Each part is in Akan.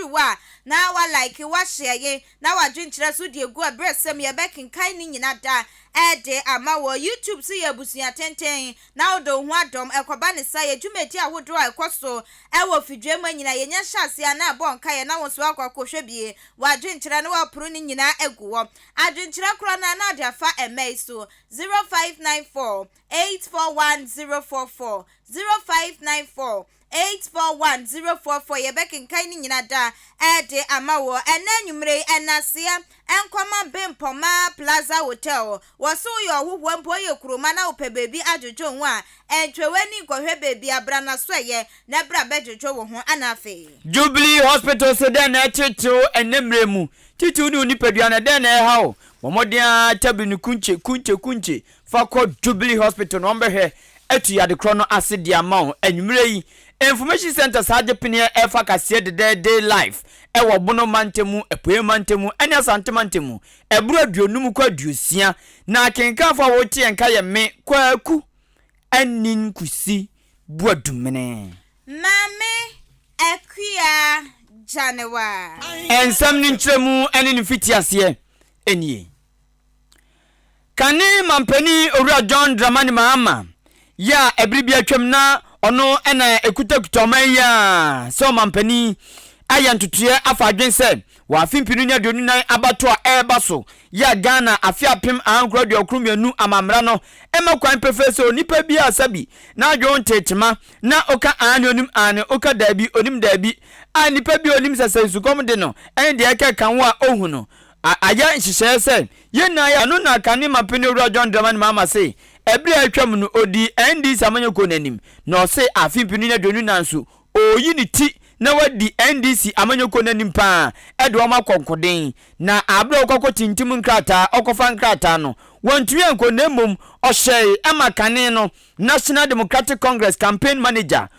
wa na wa like wa share ye na wa dwenkyerɛ so de egu abresem ye bekin kan ni nyina da ede ama wo YouTube so ye busua tenten na odo hu adom ekoba ne sa ye dwumedi ahodo a ekoso wo fidwe ma nyina ye nya hyase na abon ka ye na wo so akwakohwe bie wa dwenkyerɛ no wa pro ni nyina egu wo adwenkyerɛ kro na de afa emai so 0594 841044 0594 841044 ye bekin kan ni nyina da ede ama wo enanwumre enasia enkoma bempoma plaza hotel woso yo huhwa mpo ye kuroma na ope bebi adwojo ho a entweweni kohwe bebi abrana so ye na bra bedwojo wo ho anafe Jubilee Hospital so den na titu enemre mu titu ni onipadua na den na ha o momodia tabinu kunche fakọ Jubilee Hospital no mbehwe etu yade krono ase dia ma enwumre yi information center saje pine efa kase de day life ewo bono mantemu epoe mantemu ene asante mantemu eburu aduonum kwa aduosia na kenkanfo a wotie enka ye me kwaku anin kusi buadumene mame akuya janewa ensam ni nkyeremu ene ni fitiase enie kane mampani owura John Dramani Mahama ya ebribi atwam na ono ena ekutakuta man ya so mampani ayantutuye afadwen se wa afimpinu nya donu nan abato a ebaso ya Ghana afiapem ankro de okrumianu amamra no emakwan professor nipa bi asabi na adwon tetema na oka ane onim ane oka dabi onim dabi a nipa bi onim sesensu komde no en de eka kanwo a ohu no aya nhihye se yena ya no na kane mampani owura John Dramani Mahama se ebri atwam no odi NDC amanyoko nanim no se afimpinu nya donu nan so oyi ni ti na wadi NDC amanyoko nanim pa edo ma konkoden na abro kokko tintim nkrata okofa nkrata no wontuye nko nemom ohye amakane no National Democratic Congress campaign manager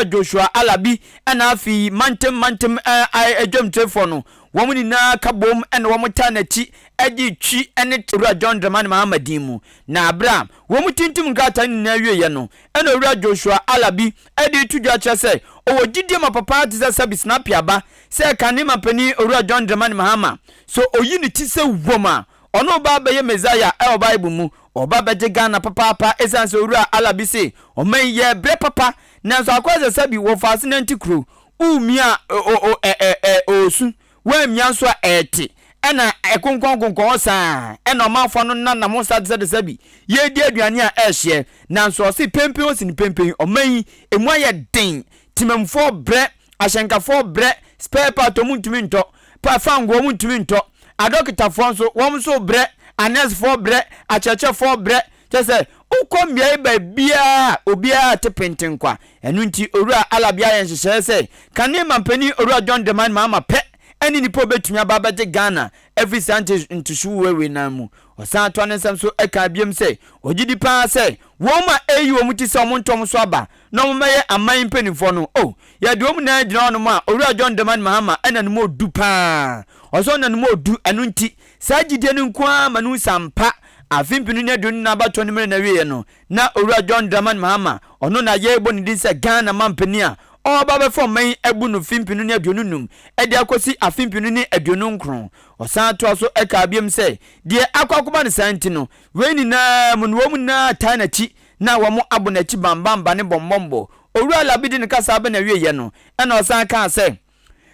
Joshua Alabi na afi mantem ejom trefo no womuni na kabom ene womuta na chi agi twi ene John Dramani Mahama dimu na Abraham womutintim nkrata ni na wiye no ene Joshua Alabi edi tudwa kyese owo gidie mapapa ti sabi snap yaba se kane mapani John Dramani Mahama so oyi ni ti se woma ono ba be ye Messiah e Bible mu oba beje Ghana papa esanse owura Alabi se o man ye bre papa nanso akwaze sabi wo fase na ntikru umia osu wa mianso eti ena ekonkonkon sa ena omafo no na mo sa de sabi ye di aduane a ehye nanso se pempen o sin pempen o man emu aye den timemfo bre ahenkafo bre spare part o muntumi nto pa fango muntumi nto adokita fo so won so bre anes fo bre acheche fo bre tese ukomia ba bia obia tepenten kwa enu nti owura Alabi ayen hyehyɛ se kane mampani owura John Dramani Mahama pe eni nipo betumi ababaje Ghana every Sunday ntushu wewe na mu osan to anesam so eka biem se ogidi pa se woma eyi omuti se omontom so aba na omeye aman penifo no ya de omu na gina ono ma owura John Dramani Mahama ena no modu pa oso na no modu enu nti sa gidie no nko manu sampa afimpinu ne donu na bato ne mere na wiye no na owura John Dramani Mahama ono na ye ebo ni din se Ghana mampani a oba be fo man ebu no fimpinu ne adonu num e de akosi afimpinu ne adonu nkron osan to so e ka biem se de akwakuba ne santi no we ni na munwo na tanachi na wo mo abonachi bambamba ne bombombo owura Alabi de ne kasa be na wiye no e na osan kan se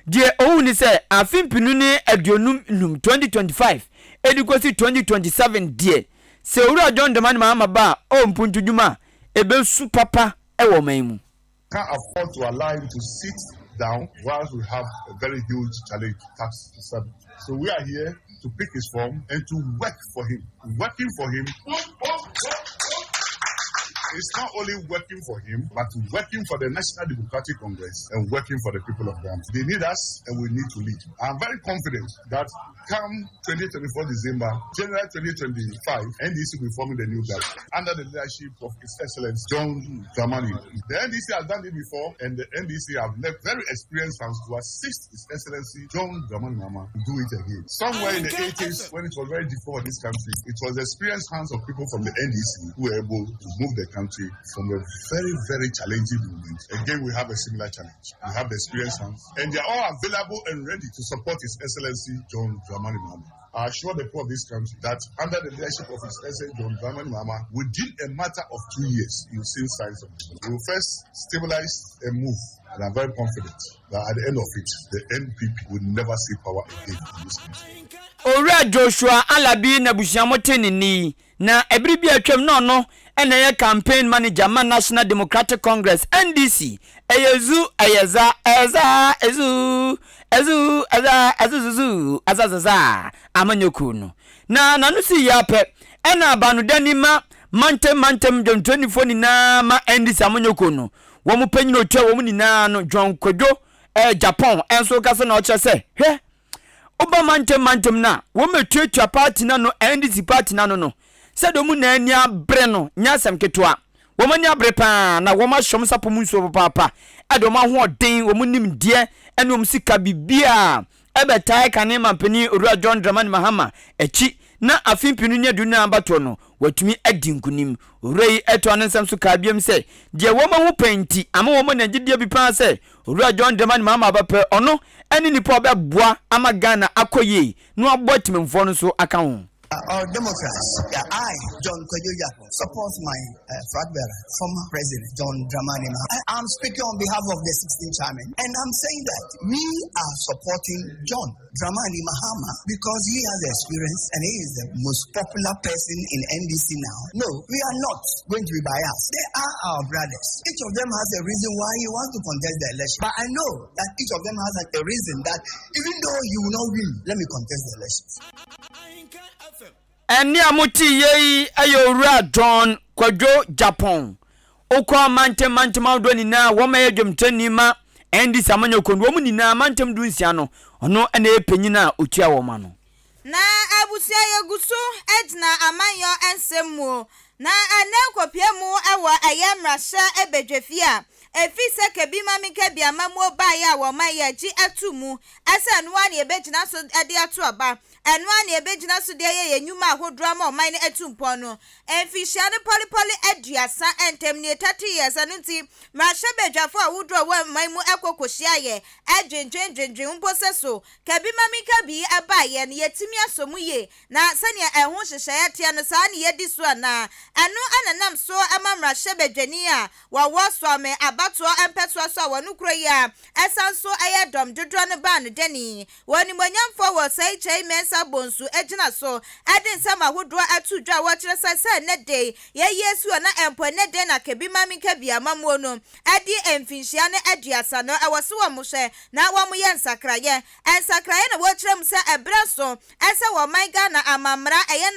de owu ni se afimpinu ne adonu num 2025 edikosi 2027 die se owura John Dramani Mahama ba o mpuntuduma ebe su papa e wo man mu can't afford to allow him to sit down whilst we have a very huge challenge tax to serve. So we are here to pick his form and to work for him. Working for him. It's not only working for him, but working for the National Democratic Congress and working for the people of Ghana. They need us and we need to lead. I'm very confident that come 2024 December, January 2025, NDC will be forming the new government under the leadership of His Excellency John Dramani. The NDC has done it before and the NDC have left very experienced hands to assist His Excellency John Dramani Mahama to do it again. Somewhere in the 80s, when it was very difficult for this country, it was experienced hands of people from the NDC who were able to move the country country from a very, very challenging moment. Again, we have a similar challenge. We have the experienced ones, and they are all available and ready to support His Excellency John Dramani Mahama. I assure the poor of this country that under the leadership of His Excellency John Dramani Mahama, within a matter of 2 years, you'll see signs of development. We will first stabilize and move, and I'm very confident that at the end of it, the NPP will never see power again in this country. Owura Joshua Alabi na busiamote ni na ebiribi atwam no ena ye campaign manager man National Democratic Congress NDC eyezu eyeza azazaza amanyoku no na nanu si yape ena abanudani ma mantem John 24 ni na ma NDC amanyoku no wo mu panyino twa wo mu ni na no John Kojo Japan enso kase na o chese he Oba mantem na wo metuatua party na no NDC party na no se do mu na ania bre no nyasem ketwa wo mani abre pa na wo ma hwom sapo mu nso papa ado ma ho den wo mu nim de ene wo sika bibia ebetai kane mampani Owura John Dramani Mahama echi na afimpinu nya du na abato no watumi adi nkunim Owura eto anensam so ka biem se de wo ma ho penti ama wo ma na gidie bi pa se Owura John Dramani Mahama abape ono eni nipa obeboa ama Ghana akoye no abotimemfo no so aka ho. Our Democrats, I, John Kojo, support my flag bearer, former President John Dramani Mahama. I'm speaking on behalf of the 16th chairman, and I'm saying that we are supporting John Dramani Mahama because he has experience and he is the most popular person in NDC now. No, we are not going to be biased. They are our brothers. Each of them has a reason why he wants to contest the election. But I know that each of them has a reason that even though he will not win, let me contest the elections. Eni amuti yei ayo Owura John Kojo Japan okwa mantem awdo ni na wo ma yedwom tani ma endi samanyoku wo mu ni na mantem du nsia no ono ena epanyina otua wo ma no na abusia yeguso edna amanyo ensemu na anenkopia mu ewo ayemrasha ebedwefia efise kebi mami kebi amamu ba ya wo ma ya ji atumu asa nuwa ni ebegina so ade atu aba enwa ni ebegina so de ye nyuma ahodro ma o man atumpo no enfihia ne polipoli aduasa entem ni 30 years anunti mrasha bedwafo ahodro wo man mu ekokohia ye adwendwendwendwen mposeso kebi mami kebi aba ye ne yetimi asomu ye na sane ehun hyehyɛ tia no saa ne yedi so na anu ananam so amamra hyebedwani a wawo so me abato empeto so wonu kuro ya esanso ayedom dodro ne ba ne deni woni monyamfo wo sai chei mensa bonsu egina so adin sama hodro atudwa wo kire sase ne de ye yesu na empo ne de na kebi mami kebi amamu no adi emfinhia ne aduasa no ewose wo mo hwe na wo mo ye nsakraye ensakraye na wo kire mu se ebra so ese wo man Ghana amamra eye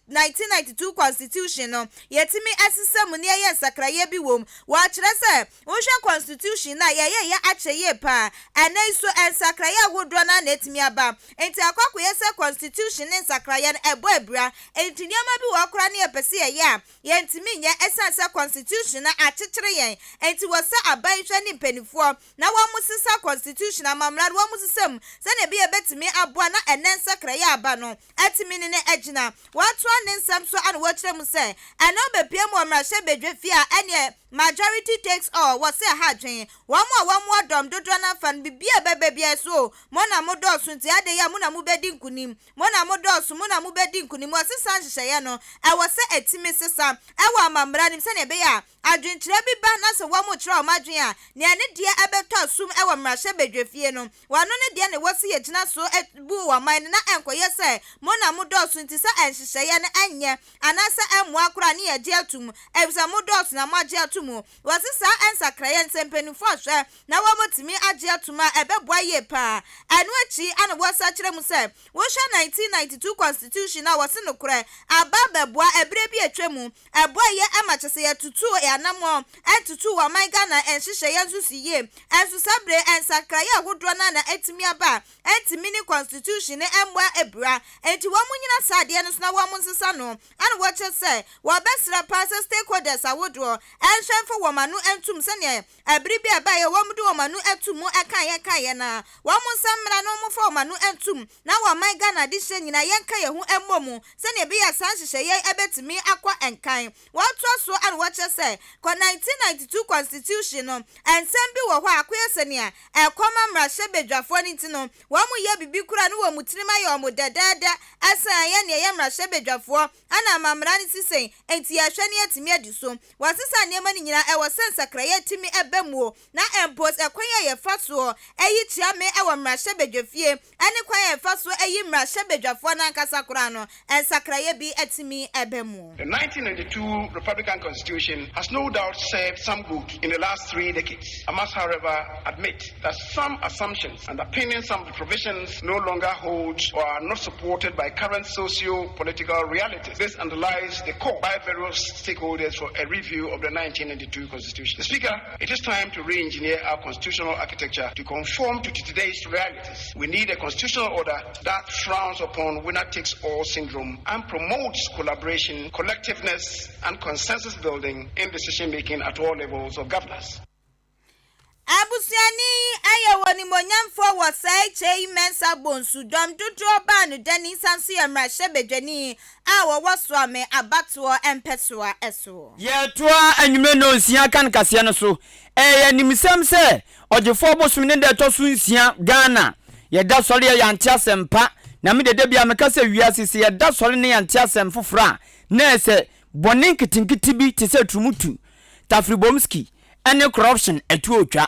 1992 constitution no yetimi asisem ne ye nsakraye bi wom wa kire se wo hwe constitution na ye acheye pa ene so ensakraye ahodro na etimi aba enti akwakoye se constitution ne nsakraye no ebo abra enti niam bi wo akora ne epese ye a ye ntimi nye esanse constitution na achekere yen enti wo se aban hwe ne mpanifo na wo musisa constitution amamra wo musisem se ne bi ebetimi aboa na ene nsakraye aba no etimi ne egina watu ne nsam so an wo kire mu se eno bepie mu omra hye bedwefi a ene majority takes all wo se ha dwen wo mo adom dodro na fan bibia bebebia so mo na mo dosu nti ade ya mo na mo bedi nkunim mo na mo dosu mo na mo bedi nkunim wo se san hyehyɛ no e wo se etimi sesa e wo amamra nim se ne be ya adwenkyerɛ bi ba na se wo mo kyerɛ o madwen a ne ane de ebeto sum e wo mra hye bedwefie no wano ne de ne wo se ye gyina so bu wo man na enkoye se mo na mo dosu nti sa enhyehyɛ no enye anasa emu akora ne ye gye atum ebisa mo dosu na mo agye atum wo se sa ensakraye nsempeni fo hwe na wo motimi agye atum a ebeboa ye pa anu achi ana wo sa kyerɛ mu se wo hwe 1992 constitution na wo se no korɛ aba beboa ebre bi atwemu eboa ye amachese ye tutu ya namo etutu wa man Ghana enhyehyɛ ye nso siye enso sabre ensakraye ahodro na etimi aba etimi ni constitution ne emboa ebra enti wo munyina sade no so na wo munsesa no ana wo kyerɛ se wo besra pass stakeholders ahodro enhwɛmfo wo manu entum sene ebribi abaye womdu omanu etumu eka na womu samra no mu fa omanu entum na wo man Ghana di hye nyina yenka ye hu emmomu sene bi ya san hye ye ebetimi akwa enkan woto so an wo chese ko 1992 constitution no ensem bi wo ho akoye sene a ekoma mra hye bedwafo ni ntino womu ye bibi kura no wo mutirima ye omu dedede asa ye ne ye mra hye bedwafo ana mamra ni sisen enti ya hwe ne atimi adi so wasisa niema ni nyina ewo sensakra ye timi ebemuo na empos ekwan ye fa so eyi tia me ewo mra hye bedwafie ene kwan ye fa so eyi mra hye bedwafo na nkasa kura no ensakra ye bi atimi ebemu. The 1992 Republican Constitution has no doubt served some good in the last 3 decades. I must, however, admit that some assumptions underpinning some of the provisions no longer hold or are not supported by current socio-political realities. This underlies the call by various stakeholders for a review of the 1992 Constitution. Mr. Speaker, it is time to re-engineer our constitutional architecture to conform to today's realities. We need a constitutional order that frowns upon winner-takes-all syndrome and promotes collaboration, collectiveness, and consensus building in decision-making at all levels of governance. Abusiani ayewoni monyamfo wasai chei mensa bonsu dom dudro banu deni sansu yamra shebedwani awo waswame abatuo empesua eso yetoa anwumre no nsia kan kase no so nimisem se ogefo bosum ne de to so nsia Ghana yeda sori ya ntia sempa na me de bia meka se wiase se yeda sori ne ya ntia sem fofora na ese bonin kitinkiti bi te se trumutu tafribomski ene corruption etuotwa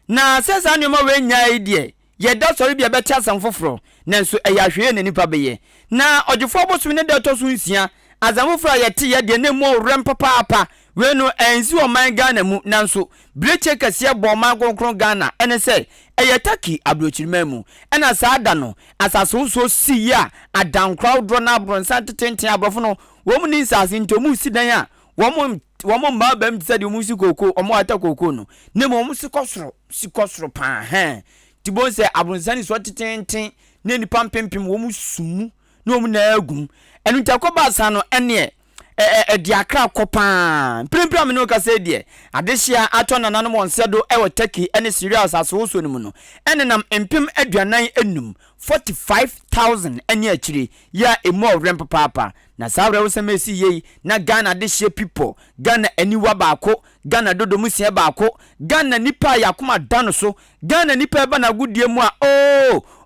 na sesa nyoma we nya idie yeda sori bia beti asam foforo nanso eyahwe ne nipa beye na ogefo bosum ne de to so nsia azamufra yete ye de ne mo rempapa we no enzi o man Ghana mu nanso breche kase bo man konkron Ghana ene se eyetaki abrochirima mu ena sa da no asaso so si ya adan crowd run abronsa teten abrofo no wo mu ni sase ntomu si dan a wo mba bam tse de mu si koko omo ata koko no ne mo si kosoro pa tibo se abronsa ni so teten ne ni pampempem wo mu sumu no mu na agum enu takoba sa no ene diakra kopa primpram no ka se die adehia ato nanano monsedo ewo taki ene serious aso no mu no ene nam empem aduanan enum 45,000 enya akire ya emo rempapa na sabre wo semesi yei na Ghana adehia people Ghana aniwa baako Ghana dodo musia baako Ghana nipa yakoma dano so Ghana nipa eba na gudie mu a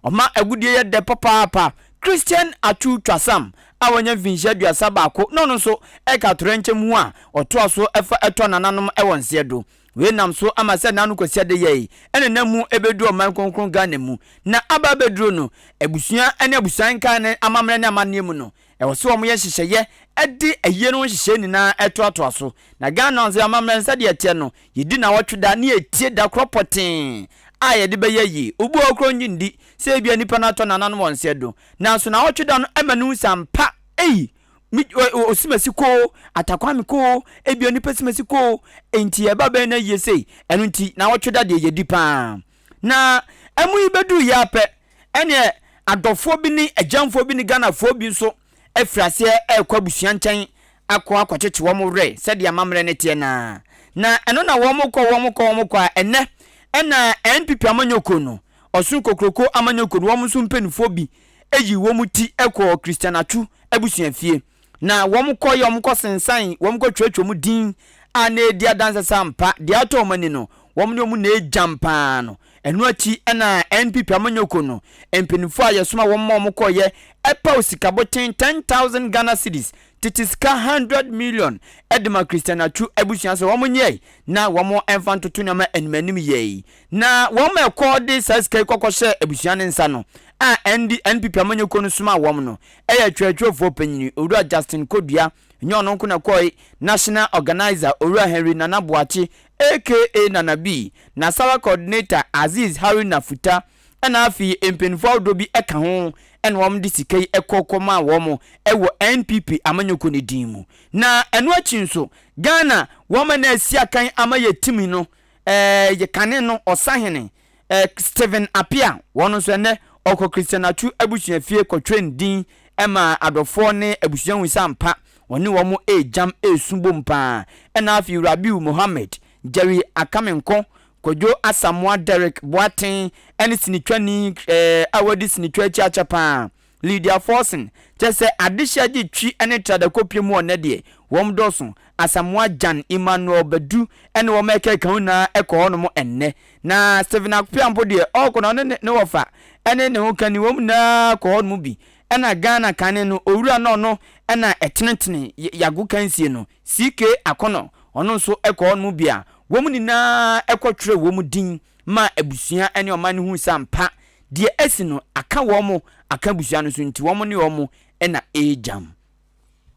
oma agudie ye de papa Christian atu twasam awanya vinja duasa baako no so eka torenche mu a oto aso efa eto nananom ewonse do we nam so amase nanu kwasi de yei ene namu ebedu o man konkron Ghana mu na aba beduro no ebusua ene abusan kan ne amamre ne amanne mu no ewo so omo ye hyehyeye edi eye no hyehyeye ni na eto ato aso na Ghana nze amamre nsa de etie no yidi na wotweda ne etie da kropotin aye de beyeyi obu okro nyindi se bia nipa na to nananom wonse do nanso na wotweda no emanu sampa osimasiko atakwamiko ebia nipa simasiko enti eba be na yesei enu nti na wotweda de yedi pa na emu ibedu ya pe ene adofo bi ni ajanfo bi ni Ghana fo bi so efrase ekwabusuan nkyɛn akwakyekye wo mo re se de amamre ne tie na eno na wo mo kɔ ene ena NPP amanyoko no osun kokroko amanyoko no wo mo so mpenifo bi eyi wo mu ti ekɔ Christian Atu abusuan fie na wo mo kɔ ye wo mo kɔ sensan wo mo kɔ twetwo mu din ana dia dansa sampa dia to mani no wo mo mu na ejampa no enu achi ena NPP amanyoko no mpenifo a yesoma wo mo kɔ ye epa osikaboten 10,000 Ghana cedis titiska 100 million edema Christian Atu abusuan so wo mo nye na wo mo emfa ntoto nyama enmanim ye na wo mo ekɔ de saska kokɔhye abusuan nsa no a NPP amanyoko no suma wo mo no eya twetwefo panyini Owura Justin Kodua nyono nko na koi national organizer Owura Henry Nanabuachi aka Nanabi na Sawa coordinator Aziz Harry Nafuta ana afi empenfo dobi eka ho en wom de sikai ekokoma wom ewo NPP amanyoko ne dimu na enu achi nso Ghana wom na asia kan amaye timi no ye kane no osahene Steven Apia wono so ne oko Christian Atu abusuan fie kotwen din ema adofo ne abusuan hu sampa woni wom ejam esumbo mpa ena afi Rabiu Mohammed Jerry Akamenko Kojo Asamoah Derek Boatin ene sinitwani awadi sinitwa chacha pa Lydia Forsen chese adisha ji twi ene tradakopie mu onede wom doso Asamoah Jan Emmanuel Bedu ene wo meke kan na ekọ no mo enne na Steven Akpiampo de okono ne wofa ene ne ho kan wom na ko no bi ena Ghana kan no owura no ena etenetene yago kansie no CK Akono ono nso ekọ no bia wom ni na ekotwere wom din ma abusua ene oman hu sampa de esi no aka wom aka busua no so nti wom ne wom ena ejam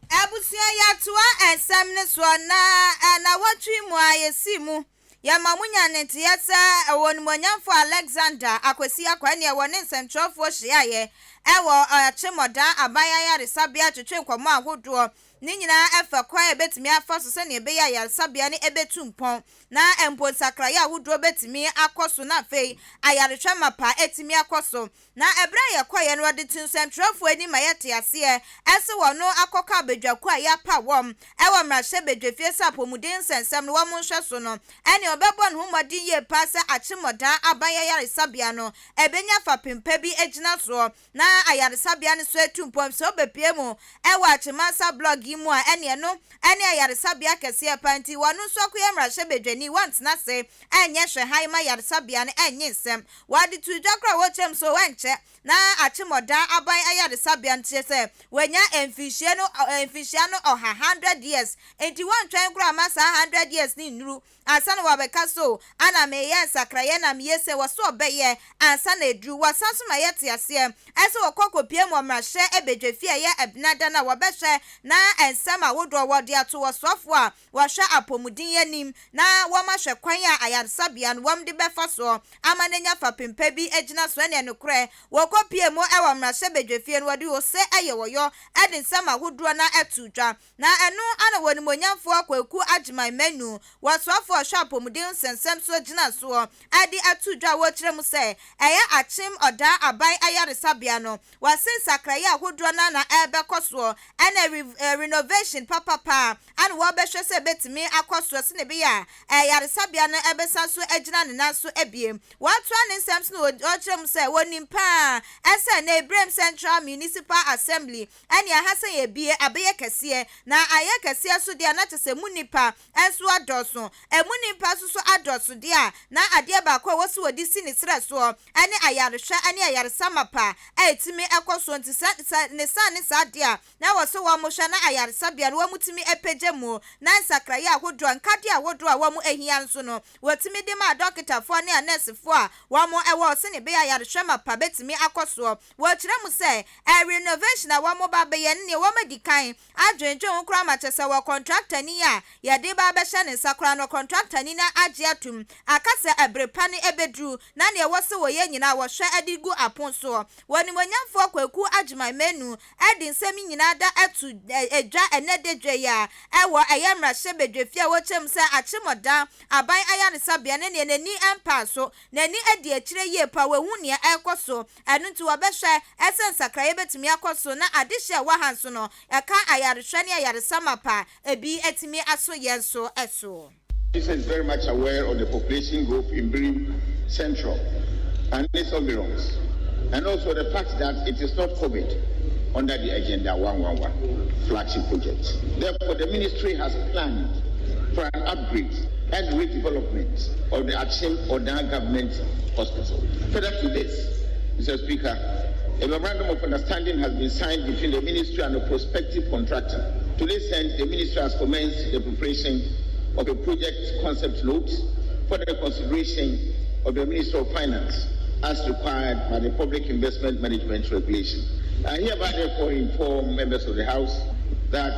abusia ya toa ensem ne so na watwi mu ayesi mu ya mamunya ne tiasa won monyamfo Alexander akwasi akwani won nsentropho hyiaye ewo achimoda abaya ya resabia twetwe nkomo ahodo ni nyina efa kwa ebetimi afaso se ne ebeya ya resabia ne ebetumpon na empo sakra ya ahodo betimi akoso na fei ayaretwa mapa etimi akoso na ebra ya kwa ye no de tinsentropho ani mayete ase ese wono akoka bedwaku ya pa wom ewo mrahye bedwafie sapomuden sensem no wom nhweso no ene obebo no humodi ye pasa achimoda abaya ya resabia no ebenya fa pempa bi egina so na ayaresabia ne so etumpom so bepie mu ewa achimasa blog mu a ene no ene ayaresabia kese panti wonu so ko yemrahye bedwani want na se enye hwe haima ayaresabia ne enye nsem wadi tudakra wo chem so wenche na achimoda aban ayaresabia nche se wenya emfihie no oha 100 years enti won twen kra masa 100 years ni nuru ansa no wabeka so ana me ye sakraye na me yese wo so obeye ansa na edru wasanso ma yete ase ese okokopie mu mrahye ebedwafie ye ebnada na wabehwe na ensema wodo wode ato wasofo a wahwe apomudin yanim na womahwe kwan a ayarsabia no wom de befa so amanenya fa pempa bi egina so ene nokre wokopie mu ewo mrahye bedwafie no wode wo se ayewoyo ede nsema wodo na etudwa na eno ana woni monyamfo akwaku agyiman menu wasofo hwe apomudin sensem so gina so ade atudwa wo kyerem se eye achim oda aban ayarsabia no wasin sakraya ahodo na ebekoso ene renovation papa and wo behwe se betimi akoso se ne be ya yaresabia no ebesa so agina ne na so ebiem watwa ne nsem no ochrem se wonimpa ese na Ebrem Central Municipal Assembly ene ahase ye bie abeye kese na aye kese so dia na tese munipa enso adoso emunipa so adoso dia na ade ba kwa wo so wodi sini sre so ene ayarehwa ene ayaresamapa etimi ekoso ntisa ne sa dia na wo so wo mo hwa na ayaresabia no wamutimi epeje mu na nsakraye ahodo nkade ahodo a wo mo ehia nso no wotimi de ma doctor fo ne nurse fo a wo mo ewo se ne be ayarehwa mapa betimi akoso wo kire mu se renovation a wo mo ba be ye ne wo medikan adwenjwe nkura ma chese wo contractor ni a ye de ba be hye ne nsakra no contractor ni na age atum akase ebrepa ne ebedru na ne wo se wo ye nyina wo hwe adigu apon so woni monyamfo akwaku agyiman menu edi nsemi nyina da etu edwa enededwe ya ewo ayemrahye bedwafie wo chem se achimoda aban ayaresabia ne nani empa so nani edi akire ye pa wehu ne ekoso enu nti wobehwe esen sakraye betimi akoso na adehye wa hanso no eka ayarehwe ne ayaresamapa ebi etimi aso yenso eso. This is very much aware of the population growth in Ebrem Central and its environs, and also the fact that it is not covered under the Agenda 111 flagship project. Therefore, the ministry has planned for an upgrade and redevelopment of the Achim Odan Government Hospital. Further to this, Mr. Speaker, a memorandum of understanding has been signed between the ministry and a prospective contractor. To this end, the ministry has commenced the preparation of a project concept note for the consideration of the Ministry of Finance as required by the Public Investment Management Regulation. I hereby therefore inform members of the House that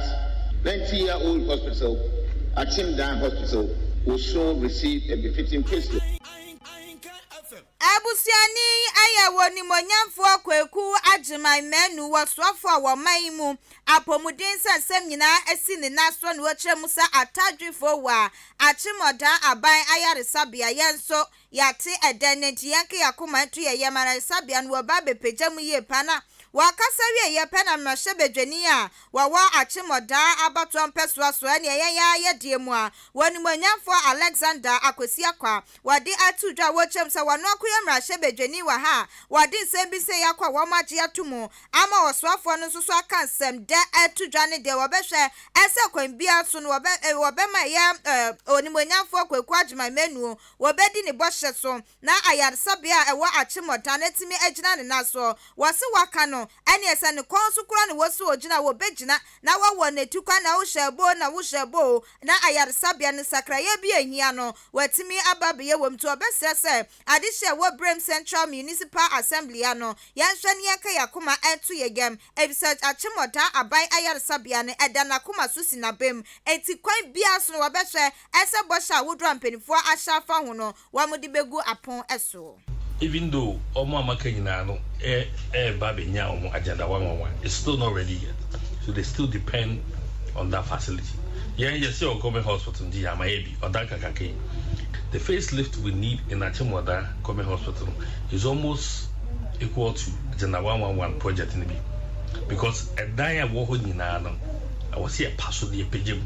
90-year-old hospital, Achim Dan Hospital, will soon receive a befitting facelift. Abusiani aya woni monyamfo akwaku agyiman menu wasofo wo maimu apomuden sensem nyina esi ne naso ne wo kyeremu sa atadwefo wa achimoda aban ayaresabia yenso yate edenenti yanke yakoma to ye yemara sabia no ba be pejam ye pana wakasa wie ye pena mmahye bedwani a wawa achimoda abato ampesoa so ene ye die mu a woni manyamfo Alexander Akwesi Akwa wade atudwa wochem se wano akoye mmahye bedwani wa ha wade nsem bi se yakwa wo magye atomo ama wosoafo no so aka nsem de atudwa ne de wobehwe ese kwanbia so no wobema ye oni manyamfo Kwaku Agyeman menu wobedi ne bohye so na ayarsabia ewo achimoda na timi agina ne naso wase waka no ene ese ne konso kura ne wosu ogina wo begina na wawo ne tukwa na wo hyebo na ayarsabia ne sakraye bi ehia no watimi ababe womto obesese adehye wo Brem Central Municipal Assembly ano yanhwe ne yaka yakoma etu yegem ebisa achimoda abai ayarsabia ne edana koma so sinabem enti kwan bia so no wobehwe ese bosha wodro ampenifo ahyafa ho no wamudi begu apon eso. Even though Omo Amakanyina no Babenya Omo Agenda 111, it's still not ready yet. So they still depend on that facility. Yeah, yes, your government hospital in Maebi or Dakakake. The facelift we need in Achimwada Government Hospital is almost equal to Agenda 111 project in the because a dia wohonyina no I was here pass the pejim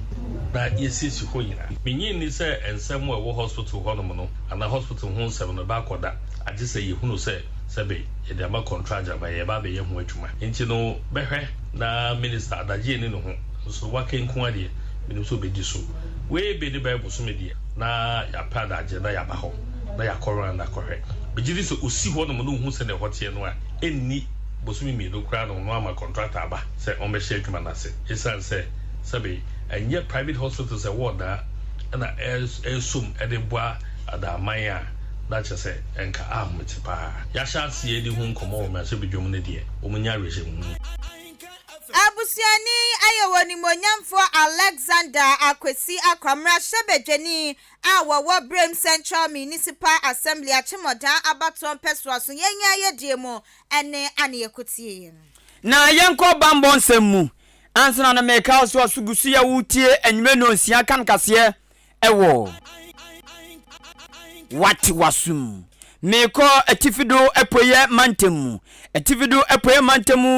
that yes is hoyina. Meaning ni say and somewhere wo hospital hono no and the hospital hon 7 back that I just say you who say sebe ye dey ma contractor ba ye ba be ye ho adwuma enti no behwe na minister da je ni no ho so waka nko ade me so be di so we be the bible so me die na ya pa da je na ya ba ho na ya korona na kohwe be di so osi ho no no hu se ne hote no a enni bosumi me no kra no no ama contractor ba se on be share adwuma na se esan se sebe enye private hospitals e woda na sum e de boa adamaya that you say enka amutipa ya sha sie di hu nkomo ma so bidwom ne de omunya reje mu abusiani ayewoni monyamfo Alexander Akwesi Akwamra Shebedwani awo Brem Central Municipal Assembly achimoda abaton peswa so yenya ye mu ene ane yekotie na yenko bambon semu ansana na meka so asugusu ya wutie enweme no nsia kan kase ewo wati wasum meko etifido epoye mantemu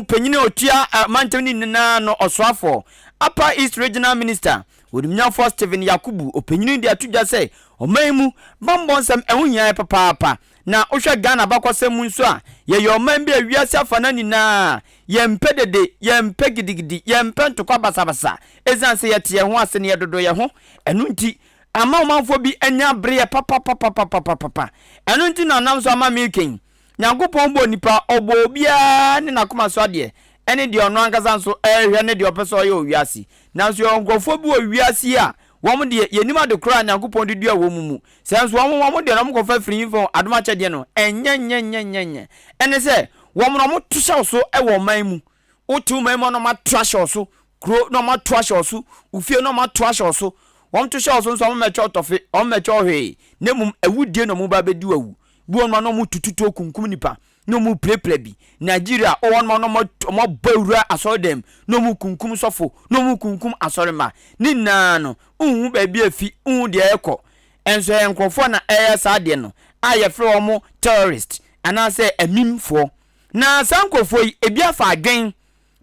penyine otua mantemu ni na no osoafo Upper East Regional Minister Odimnyafo Stephen Yakubu openyine de atudwa se omaimu bambonsem ehunya papa na ohwe Ghana bakwasem nso a ye yoman bi awiase afana ni na yempe dede yempe gidigidi yempe ntokwa basabasa ezanse yete ye ho ase ne dodo ye ho enu nti ama manfo bi anya bre papa enu nti na nam so ama milking Nyankopon bo nipa obo bia ne nakoma so ade ene de ono angaza nso ehwe ne de opeso ye owiase nanso yo nkofo bi owiase a wom de yenim de kra Nyankopon de dua womumu senso wom de no mkofa firi fo adoma chede no enyenyenyenyenye ene se wom no motusha so e wo man mu otu man mo no matrasha so kro no matrasha so ufie no matrasha so wom tusha so nso mecho tofe mecho hwe nemum awudie no mu ba bedi wawu buon ma no mu tututo kunkum nipa no mu preple bi Nigeria o won ma no mo bawura asodem no mu kunkum sofo no mu kunkum asorema ni na no unhu ba bi afi unhu de ekọ enso enkrofo na sa de no aye fre omo terrorist ana se amimfo na sankofo yi ebia fa adwen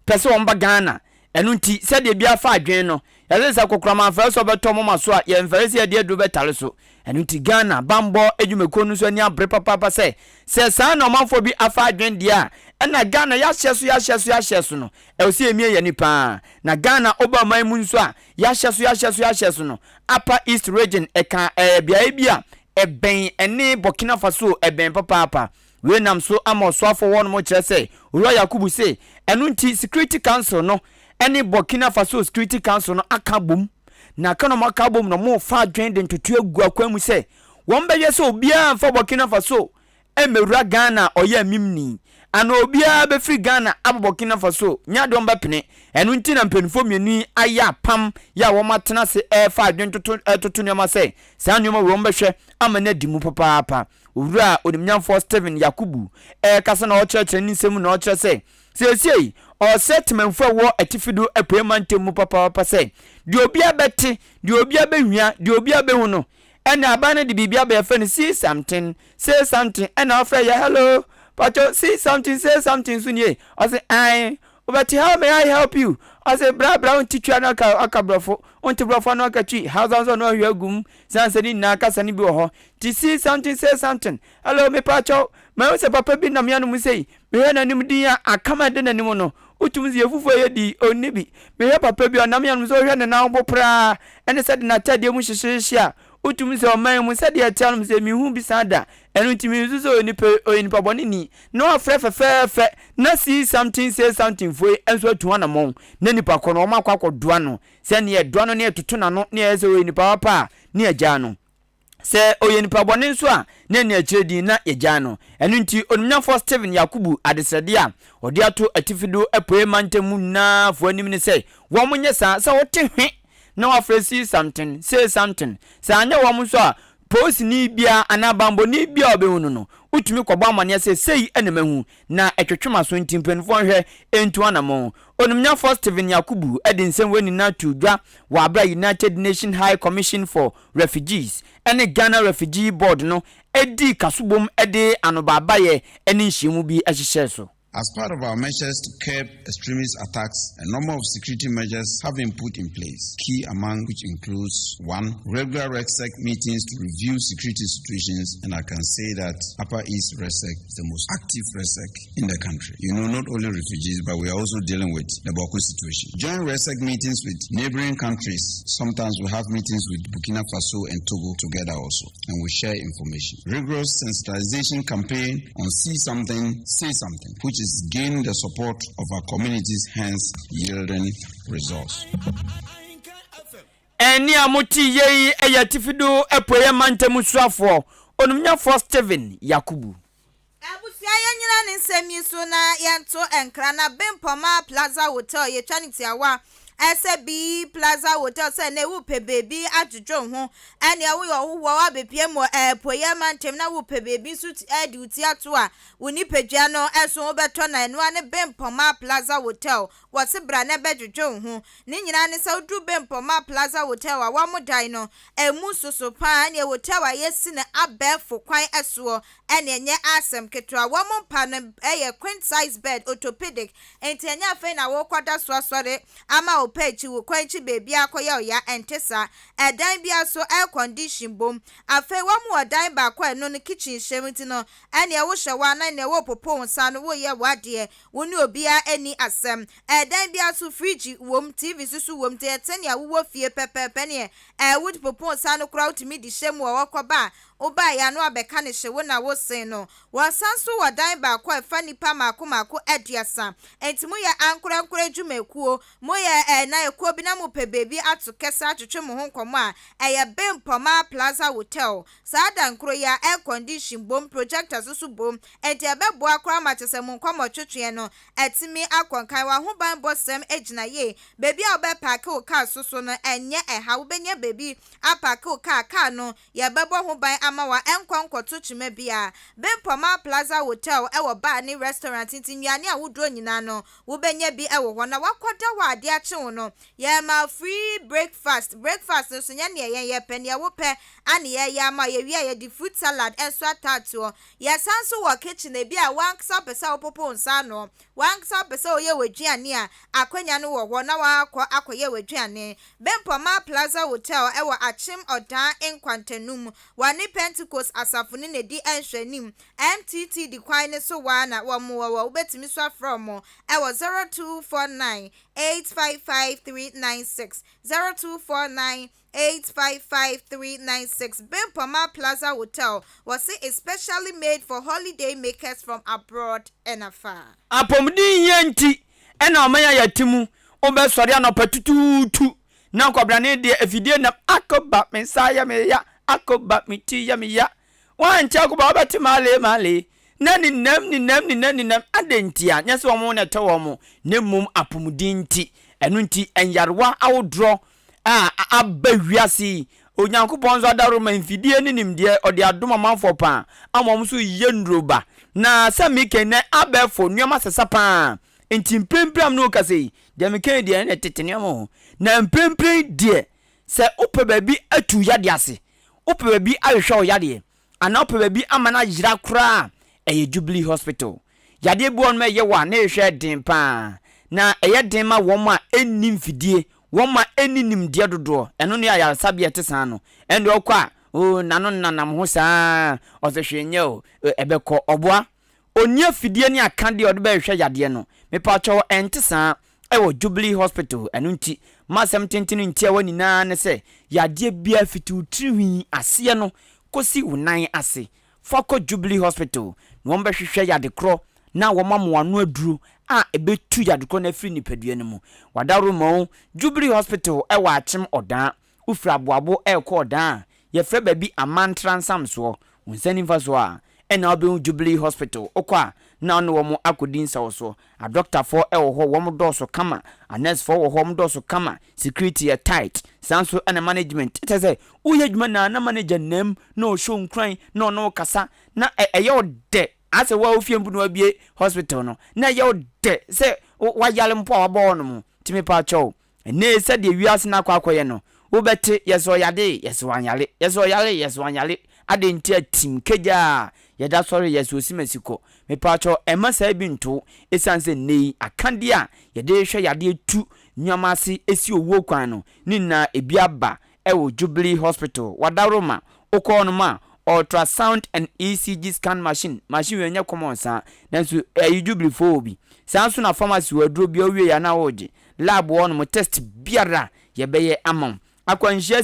pese won ba Ghana enu nti se de ebia fa adwen no yale sa kokrama fa so beto mo maso a ye mfere se de do betale so enu nti Ghana bambo edwumeko nu so ani abre papa se sa na omanfo bi afa adwen dia na Ghana ya hye so no e se emie ye nipa na Ghana oba man mu nso a ya hye so no Upper East Region eka bia bia eben ene Burkina Faso eben papa we nam so amoso afọ won mo kire se Oro Yakubu se enu nti Security Council no ene Burkina Faso Security Council no akabom na kana makabom no mo fa adwen de ntutu egu akwamu se won be ye se obia fa Burkina Faso emewura Ghana oya mimni ana obia be free Ghana abo Burkina Faso nya do mbapene enu nti na mpenfo mieni aya pam ya wo matena se fa adwen tutu nyoma se sa nyoma wo mbehwe amana dimu papa owura Odimnyafo Stephen Yakubu kasa na okyerɛkyerɛ ni nsɛm na okyerɛ se sesiei o settlemfo wo atifido apuemantem papa se de obia beti de obia behua de obia behu no and abandon the baby be friend say something and offer ya hello pacho say something soon ye I say I but how may I help you? I say bra teacher na aka brofo onti brofo na aka chi how does no hwe gum sansani na aka sani bi ho ti say something hello me pacho me say papa bi na me anu say me hwe na nim din akama de na nim no utum zi efufu ye di onibi me hwe papa bi na me anu so hwe na bo pra ene said na tade mu hyehyehye utum zi o man mu said ya tell mu say me hu bi sada enu ntimi zuzo onipa boni ni no afrefefefe na see something say something for enso atu na mon na nipa kono ma kwakọ doa no se ne doa no ne etutu na no ne eze onipa papa ne agya no se oyenipa boni nso a ne achiredi na agya no enu nti onumnyafo Steven Yakubu adesrede a odi ato atifido apoe mantemu na fo anim ne se wo monye sa wote hwe na wafresi something say something sa anya wo mo so a post ni bia anabambo ni bia obehunu no utumi kwọba amane se sei enemahu na etwetwema so ntimpenfo hwe entu anamo onumnyafo Steven Yakubu edinsem weni na tudwa wa abra United Nations High Commission for Refugees ene Ghana Refugee Board no edi kasubom ede anobabaye ene nhyimu bi ahyehye so. As part of our measures to curb extremist attacks, a number of security measures have been put in place, key among which includes 1. Regular RECSEC meetings to review security situations, and I can say that Upper East RECSEC is the most active RECSEC in the country. You know, not only refugees, but we are also dealing with the Boko situation. Joint RECSEC meetings with neighboring countries. Sometimes we have meetings with Burkina Faso and Togo together also, and we share information. Rigorous sensitization campaign on see something, say something, which is gaining the support of our communities, hence yielding results. Eni amuti yei eyatifido epoye mantemu suafo onumnyafo Steven Yakubu. Abusia yanyina nsemi so na yento enkra na Bempoma Plaza Hotel ye twaniti awa SB Plaza Hotel say na wo pe baby adwodwo ho ene wo yo wo wa bepie mo poye mantem na wo pe baby suit duty ato a woni pedua no eso wo beto na eno ane Bempoma Plaza Hotel wo se bra na bedwodwo ho ni nyina ne sa odu Bempoma Plaza Hotel a wa modai no emu soso pa ne hotel a yesi ne abefo kwan eso ene enye asem ketwa wo mo pa no queen size bed orthopedic enti afe na wo kwada so asore ama pechi wo kwanchi baby akoya oya entesa edan bia so air condition bom afe wa mu odan ba kwa no kitchen shemiti no ene wo hyewa na ne wo popo nsa no wo ye wade wo ni obia ani asem edan bia so fridge wom tv susu wom te tenia wo fie pepepe ne wood popo nsa no kra utimi di shemu wo koba oba ya no abeka ne hyewo na wo sen no wasanso wadan ba kwa fa nipa mako ediasa entimu ya ankura dwumakuo mo ye na ekuo bi na mo pe baby ato kesa atwetwe mo ho nkomo a eye Bempoma Plaza Hotel saada nkro ya air condition bom projector susu bom enti ebebo akra matese mo nkomo twetwe no etimi akonkan wa ho ban bosem ejina ye baby a obe park o car susu no enye eha wo benye baby a park o car no ye bebo ho ban ama wa enkwankoto twime bia Bempoma Plaza Hotel ewo bar ni restaurant ntinyane a wodro nyina no wo benye bi ewo ho na wakoda wa ade ache no ye ma free breakfast no so nya ne ye pe ne wo pe ane ye ya ma ye wi ye di fruit salad enso atato ye sanso wo kitchen e bi a wanksa pesa opopo nsa no wanksa pesa oye waduane a akwanya no wo ho na akoye waduane Bempoma Plaza Hotel ewo achim odan enkwantanum wani Pentecost asafuni ne di enhwanim MTT di kwan ne so wa na wo mo wo betimi so from ewo 0249 855-396 0249-855-396 Bempoma Plaza Hotel was especially made for holiday makers from abroad and afar. Apomdi yenti ena omaya yatimu obe sori anopatututu na kwabrane de efidie na akoba mensaya me ya akoba miti ya me ya wanchi akoba obati male nani nam adentia nyese wo na tewo mo na mum apomdi nti enu nti enyarwa awodro abawiase onyankopon zo daro manfidie ni nimde ode adoma manfo pa amom so yendroba na samike ne abefo nuama sesapa enti mpempram no kase de meke de na tetene mo na mpempre de se ope baby atu yade ase ope bi ahwehwe o yade ana ope bi amana yira kra eye Jubilee Hospital yade bi on me ye wa na ehwe den pa na eye den ma wo ma ennim fidie wo ma eninim de dodo eno ne ayasabe etesan no endo okwa o nano nanam ho saa osehwenye o ebekọ oboa onia fidie ne akande ode be hwe yade no me pa cho entesan ewo Jubilee Hospital eno nti masem tentinu nti awa nyina ne se yade bia fitu triwi ase no kosi unan ase foko Jubilee Hospital no mbe hwehwe yade kro na wo mamu anu aduru a ebetu yade kro na firi nipadua ne mu wadaro mo Jubilee Hospital ewa achim odan ufra boabo ekọ odan ye fre baby amantransam so unsani faso a ena obe Jubilee Hospital okwa na ono wo mo akodin so a doctor for ewo ho wo mo doso kama a nurse for wo ho mo doso kama security tight sanso and management it say uye djuma na manager nem no show nkran no kasa na eyo de ase wa ofie mbu no abie hospital no na eyo de say wa yale mpo abo no mu timi pa cho ne se de wiase na akwakoye no wo bete yeso yade yeso yale ade nti atim keja yeda sorry yeso simasiko me pa cho ema sa bi nto esanse nei akande a yede hwe yade tu nyamase esi owo kwan no nina ebiaba ewo Jubilee Hospital wadaroma okọ ma ultrasound and ECG scan machine wenya common sa nanso Jubilee fobi sanso na pharmacy waduro bia wie ya na woje lab won mo test biara yebeye amam akwanhia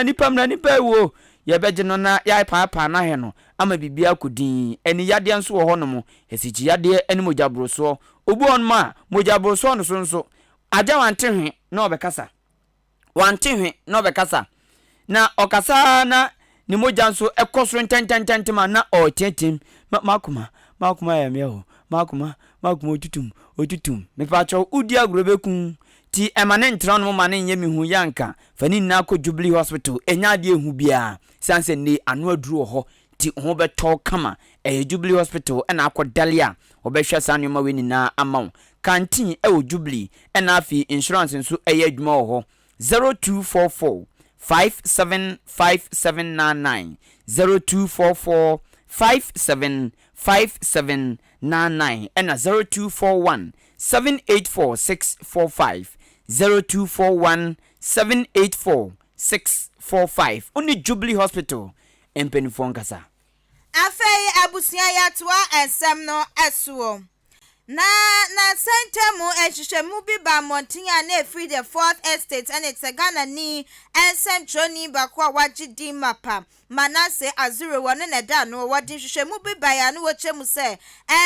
nipa wo yebeje no na ya papa na he no ama bibia kudin eni yade nso wo hono mo esichi yade eni mojabroso obu on ma mojabroso no so aja wantehwe na obekasa na okasa na ni moja nso ekosoro ntentententema na otetem makuma ya meo makuma otutum me pacho udi agrobekun ti emane ntran mo mane nyemi hu yanka fani na ko Jubilee Hospital enya de ehu bia sanse ni anu aduru ho ti ho beto kama Jubilee Hospital ena akodalia obehwe sanuma weni na amaw kantin Jubilee ena afi insurance nso adwuma ho 0244 575799 0244 575799 ena 0241 784645 0241 784645 Only Jubilee Hospital in Penifongasa. Afei abusia yatwa ensem no esuo. Na sentemu ehwehwemu bi ba montinya na free the fourth estate and it's a Ghana ni ensem troni bakwa wagidi mapa Manase Azure one na da no wadi hwehwemu bi ba ya no wachemu se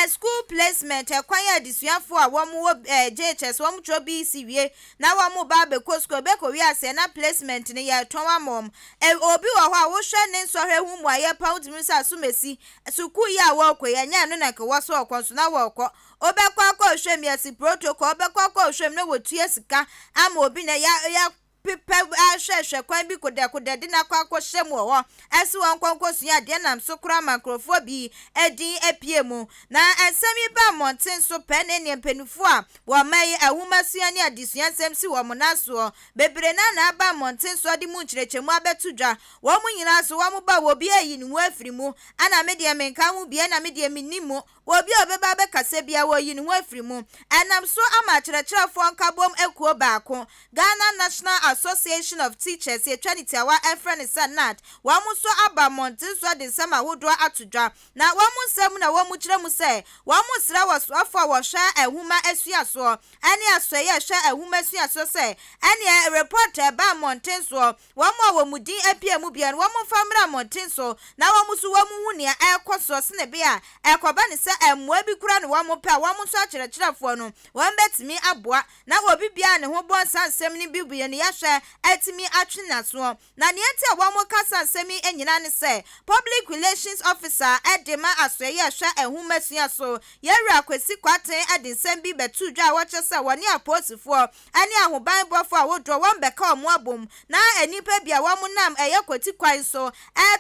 school placement kwan ya disuafo a wo mo JHS wo mo tro bi siwie na wo mo ba be ko school be ko wi ase na placement ne ya tonwa mom obi wo ho a wo hwe ne nso hwe hu mu aye pound mi sa sumesi suku ya wo ko ya nya no na ke wo so okon so na wo ko obekwa kwa hwem ya si protocol obekwa kwa hwem na wotua sika ama obi na ya pipe ahwehwe kwan bi koda de na kwa hwem wo esi won kwankwosu ya de nam so kura makrofo bi edin apiemu na ensemi ba monten so pene ne mpenufu a wo mai ahumasuya ne adisuya semsi wo monaso bebre na ba monten so de mu nchirechemu abetudwa wo mu nyina so wo mu ba wo bi ayi ni wo afiri mu ana media menka mu bi na media minimu obi obeba be kase bia wo yi ni wo afiri mu enam so ama kyerɛkyerɛfo nkabom ekuo baako Ghana National Association of Teachers ye twaniti awa efrene sanat wa mu so aba monten so de nsama hodo atodwa na wa mu nsam na wa mu kyerɛ mu sɛ wa mu sra waso afo wo hwa ehuma asuaso ane asoye hwa ehuma asuaso sɛ ane report ba monten so wa mu wa mu din apia mu bia wa mu famra monten so na wa mu so wa mu hu ne ekoso sene bia ekoba ne sɛ emwa bi kura ne wa mu pa wa mu so akyerɛkyerɛfo no wa mbetimi aboa na obi bia ne ho bon sansɛm ne bibuye ne yahwɛ atimi atwena so na ne enti wa mu kasa nsɛmi enyina ne sɛ public relations officer edema asoye hwa ehumasuya so yɛwura kwesi kwaten ade nsɛm bi betu dwa wo kyɛ woni aposifo ani ahoban bɔfo a wodro wɔn bɛka ɔmo abom na enipa bia wa mu nam kwati kwan so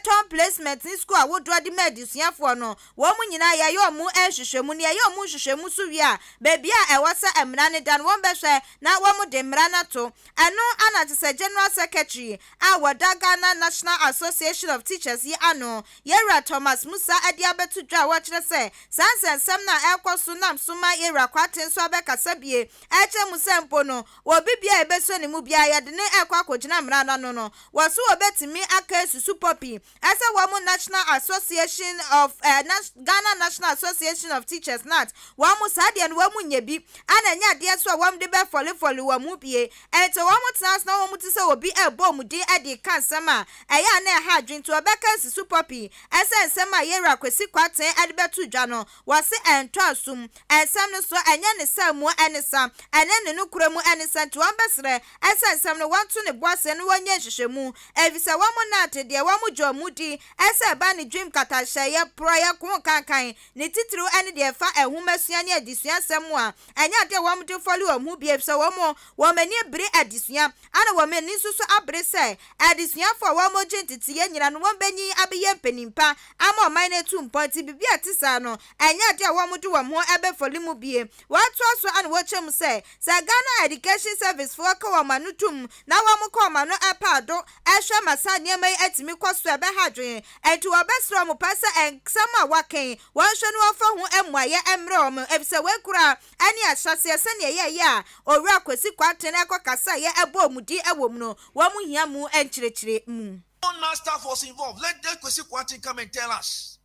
ton placement ni school a wodro de medisuafo no wo mu nyina yɛyɛ ɔmo mu ehwehwemu ne ye omu hwehwemu so wi a baby a ewasa emra ne dan won behwe na wom de mra na to eno ana te general secretary a Ghana National Association of Teachers yi ano Yera Thomas Musa adi abetu dwa wo kire se sansensem na ekoso nam soma Yera kwaten so abekasa bie eche musempo no obi bia ebeso ne mu bia ye de ne ekwa kogina mra na no wo so obetimi aka susu popi ese wo mu National Association of Ghana National Association of Teachers NAT wo mu sade no wo mu nyebi ana nya de so wo mu de be foli wo mu bie ente wo mu tnas na wo mu ti se obi ebo mu di adi kansama eya na ha dwinto obeka susu popi ese nsema Yera kwesi kwaten ade betu dwa no wo se ento asum ensem no so enya ne samu enesa ene ne no kuremu enesa to ambesre ese nsem no wanto ne boase no wonye hwehwemu evise wo mu na atede wo mu jomudi ese ba ne dream katahye proya ko kankan ne titiri ene de fa ehumesua ne adisua nsem a enya de wo mu de follow mu bi evise wo mani bri adisua ana wo mani susu abre se adisua for wo mo gentiti nyira no wo benyi abeye penimpa ama o man na 2 point bibi atisa no enya de wo mu de wo mo ebe foli mu bie watu aso ana wo chem se Ghana Education Service for ka wo manutum na wo mo ko manu apado ehwe masa niema atimi kwaso ebe hadwen enti wo besro mo pasa ensama waken wo hwe no ofa hu emwaye emre o mo ebise wekura ani ahyase ese ne ye a owura kwesi kwaten ekokasa ye ebo mudi ewo mu no wo mu hia mu enchirechire mu. Now staff was involved. Let the Kwesi Kwarteng come and tell us.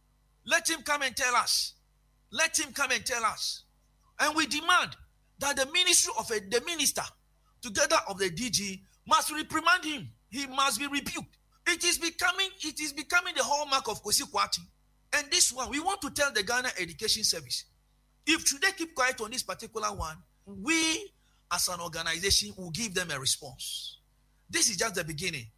Let him come and tell us. Let him come and tell us. And we demand that the minister, together of the DG, must reprimand him. He must be rebuked. It is becoming the hallmark of Kwesi Kwarteng. And this one, we want to tell the Ghana Education Service, if should they keep quiet on this particular one, we as an organization will give them a response. This is just the beginning.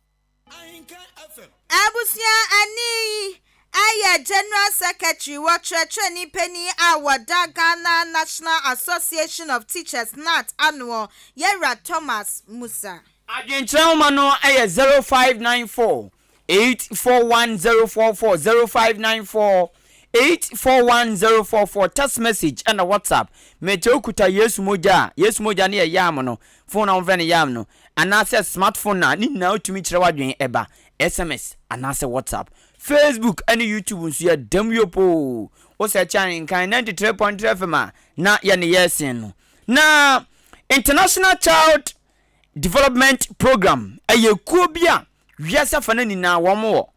Abusia ani aya General Secretary wa Treni Penny Awada Ghana National Association of Teachers NAT annual Yera Thomas Musa. Agentama no aya 0594 841044 0594 841044 text message and a WhatsApp metokuta Yesu moja ne yam no phone na mfene yam no anase smartphone na ni na otumi kire wadwen eba SMS anase WhatsApp Facebook and YouTube nso ya demyopo o se chan kan 93.3 FM na ya ne yesin no na International Child Development Program ayekuo bia wiasa fana ni na womo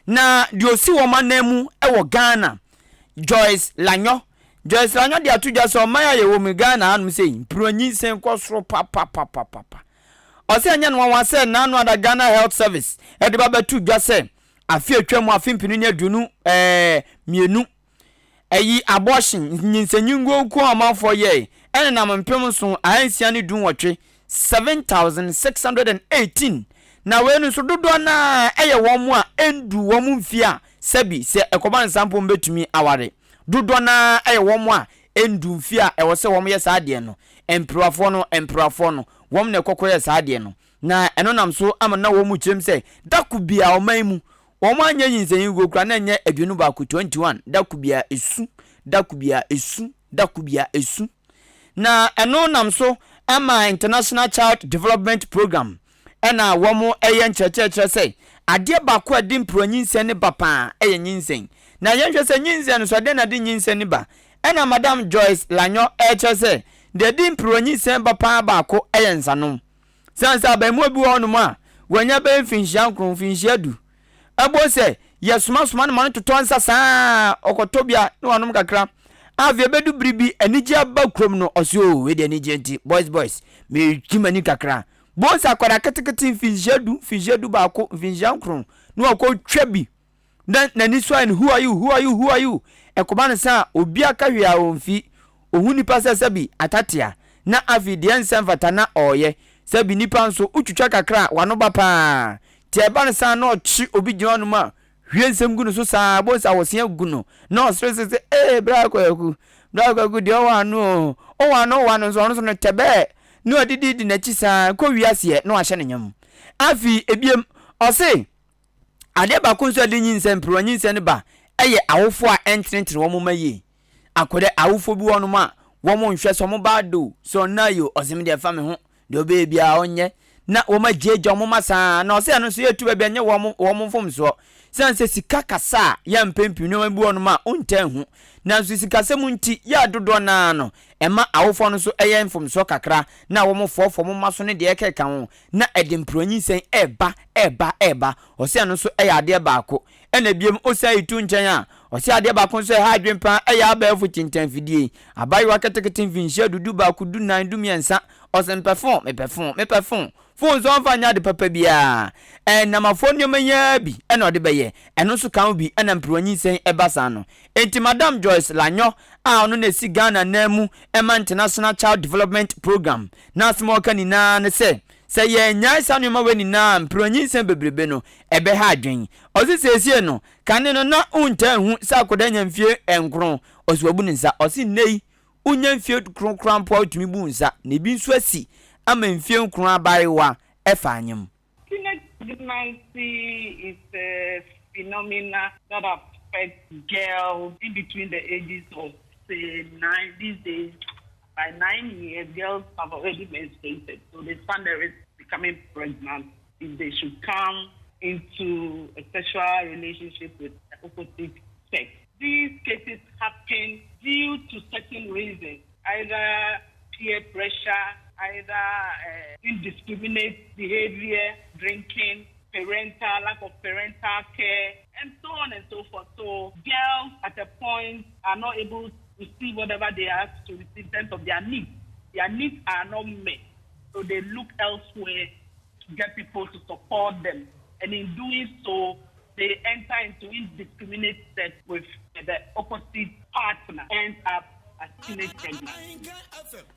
na diosi womanemu ewo Ghana Joyce Lanyo de atuja so maya ye wo me Ghana anu sei pronyi sen kwosoro papa o se anya no wa se na anu ada Ghana Health Service e de baba tu dwa se afi atwam afimpinu nya dunu mienu ayi abortion nyinsenyingo ko amafo ye ene na mpem so ahansia ne dun wotwe 7618 na wenu so dodo na eye womu a endu womu mfia sabi se ekoba nsampo mbetumi aware dodo na eye womu a endu mfia ewo se womu ye saade no emperafo no wom na ekokoye saade no na eno nam so amana womu chem se dakubia omaimu womu anya yinsen yugo kra na nya aduonu ba ku 21 dakubia esu na eno nam so ama International Child Development Program ena womo eyen cheche say ade ba ko adi mpronyin ne bapa eyen nyinsen na yen hwe se nyinsen so de na de nyinsen ba ena Madam Joyce Lanyo eche say de di mpronyin bapa ba ko eyen sanom sansa ba mu obi wonu ma wanya be finhia kron finhia du abo se yesuma no man toton sasa okotobia no wanom kakra avie bedu bribi anija ba krom no osio we de anije nti boys me kimani kakra bonsa akwara ketekete finjedu ba ko finjankron no akọ twabi na ni so and who are you ekoba nsa obi aka hwe a onfi ohuni pasa sabi atatia na avide nsem fatana oye sabi nipa nso utwutwa kakra wano ba pa ti eba nsa na ochi obi gino ma hwe nsem gunu so sa bonsa wosia gunu na stress bra kwaku de wano so no tebe no adidi na chisa ko wiase no ahye ne nyam afi ebiem ose ade ba ko nso de nyinse mpro nyinse ne ba eye awofo a entrentre wo moma yi akode awufo bi wono ma wo mo nhwe so mo ba do so na yo osem de fa me ho de obe bia onye na wo ma jeje mo masa na ose anu so yetu ba bia nye wo mo mfom so sanse sika kasa ya mpempi no bi wono ma ontan hu na so sika se mu nti ya dodo na no ema awofo no so eye mfom so kakra na wo mo fofo mo maso ne de ekeka ho na edempronyi sen eba ose anu so eye ade baako ena biem osa itu nchen a ose ade baako so ha adwempa eye abaafo tintan fidie abayi waketekete vinhia dudu baako du nan du miensa ose me perform phone so fanya de papa bia na mafoni manya bi ena ode beye eno so kan bi ena mpronyi sen ebasa no enti Madam Joyce Lanyo a ono na si Ghana na mu ema International Child Development Program na small kanina ne se ye nyai sanu ma weni na mpronyi sen bebrebe no ebe ha adwen osisiesie no kane no na unta hu sa kodanya mfie enkron oswabu ne nsa osi nei unya mfie kronkran po atumi bu nsa ne bi nso asi ama mfie nkron abaiwa efa anyem. Teenage pregnancy is a phenomenon that affects girls in between the ages of say 9 these days. By 9 years, girls have already menstruated, so they stand the risk of becoming pregnant if they should come into a sexual relationship with the opposite sex. These cases happen due to certain reasons, either peer pressure, either indiscriminate behavior, drinking, lack of parental care, and so on and so forth. So girls at a point are not able to receive whatever they ask to receive in terms of their needs. Their needs are not met. So they look elsewhere to get people to support them. And in doing so, they enter into indiscriminate sex with the opposite partner, ends up as teenage pregnancy.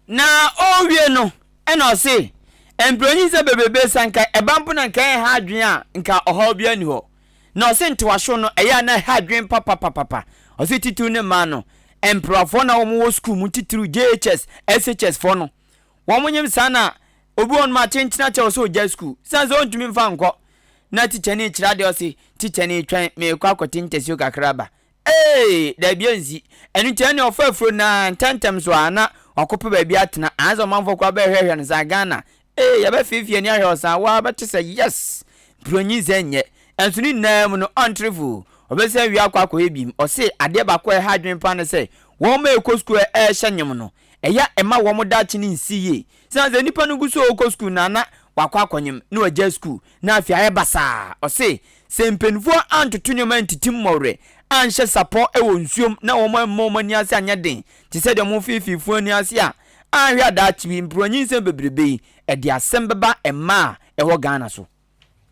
Na owie no, eno se, employee se bebebe sanka ebampo na kan ha adwen a nka oho bia ni ho. Na o se ntwahwo no eya na ha adwen papa. O se titu ne ma no. Emprofo na wo mo school mu titru JHS SHS for no wo mo nyim sana obi on ma chenchina che so ja school sanzo ontumi mfa nko na teacher ni kira de o se teacher ni twan me kwa kwoti ntesi kakraba da bia nzi enu che ne ofafro na tantem so ana okope ba bia atena anzo manfo kwa ba hwehwe ne za Ghana ya ba fifie ni ahwe osa wa ba te say yes bronyi zenye ensuni nam no ontrivu obese wi akwa ebim o se ade ba kwa ha adwen pa ne se wo ma ekɔ school hyanyem no eya ema wo mo dachi ni nsiye sanze nipa no guso okɔ school na wakwa akonyem na wagya school na afia ye basa o se sempenfo antoto nyoma ntitim mɔre anhye sapo ewo nsuom na wo mo ni ase anya den ti se de mo fififo ni ase a ahwe adachi bi mpronyi nsem bebrebe e de asem beba ema ewo Ghana so.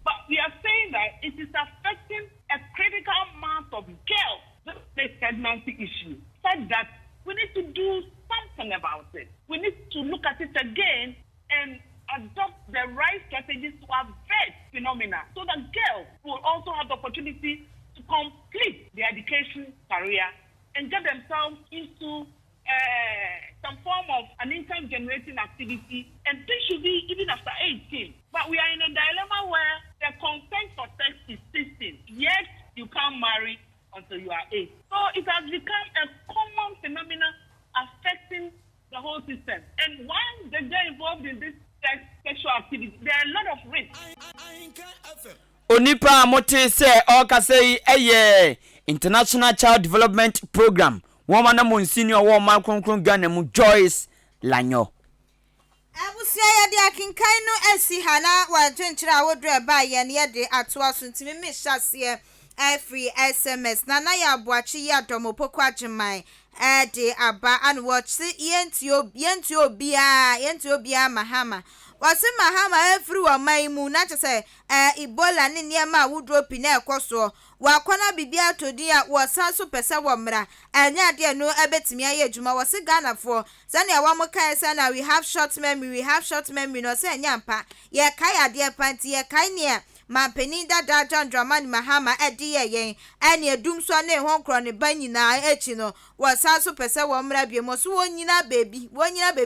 But we are saying that it is affecting a critical mass of girls, this pregnancy issue, said that we need to do something about it. We need to look at it again and adopt the right strategies to avert phenomena so that girls will also have the opportunity to complete their education career and get themselves into some form of an income generating activity, and this should be even after 18. But we are in a dilemma where the consent for sex is 16, yet you can't marry until you are 8. So it has become a common phenomenon affecting the whole system. And once they get involved in this sexual activity, there are a lot of risks. Onipa mote se okasei eye International Child Development Program. Woman na mon senior woman kronkron Ghana mu Joyce Lanyo. Abusia ya de akinkan no esi hana wa twenkyira wodre ba ye ne de atoa so ntimi me hyase free SMS na na ya boachi ya domopoko agyeman de aba an watch yenti obia mahama wase mahama free wa maimu na chese Ebola ne niema wudropi na ekoso wakona bibia todi a wasanso pese womra anya de no ebetimi aye adwuma wase Ghana for sane awamo kan se na we have short memory no se anya mpa ye kai ade panti ye kai ne mampeni dada John Dramani Mahama edi yen ene edum so na ehonkro ne banyina echi no wasanso pese womra biemo so wonyina baby